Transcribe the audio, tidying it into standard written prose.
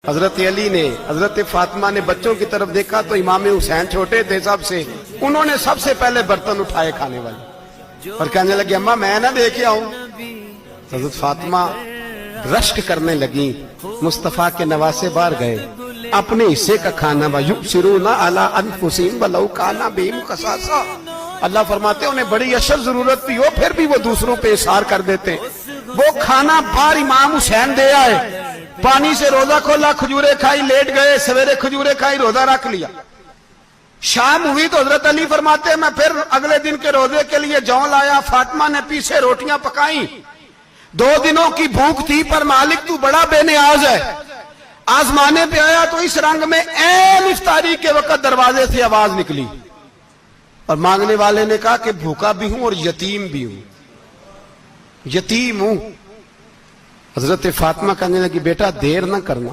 हजरत अली ने, हजरत फातिमा ने बच्चों की तरफ देखा तो इमाम हुसैन छोटे थे सबसे, उन्होंने सबसे पहले बर्तन उठाए खाने वाले और कहने लगे अम्मा मैं ना देखे आऊं। हजरत फातिमा रश्क करने लगी। मुस्तफा के नवासे बाहर गए, अपने हिस्से का खाना युबसिरूना अला अनफुसिहिम वलौ काना बिहिम खसासा। अल्लाह फरमाते उन्हें बड़ी अशद जरूरत भी हो फिर भी वो दूसरों पे इशार कर देते। वो खाना बाहर इमाम हुसैन दे आए, पानी से रोजा खोला, खजूरे खाई, लेट गए, सवेरे खजूरे खाई, रोजा रख लिया। शाम हुई तो हजरत अली फरमाते मैं फिर अगले दिन के रोजे के लिए जौ लाया, फातिमा ने पीछे रोटियां पकाई। 2 दिनों की भूख थी पर मालिक तू बड़ा बेनियाज है। आजमाने पे आया तो इस रंग में ऐन इफ्तारी के वक्त दरवाजे से आवाज निकली और मांगने वाले ने कहा कि भूखा भी हूं और यतीम भी हूं, यतीम हूं। हजरत फातिमा कहने लगी बेटा देर ना करना,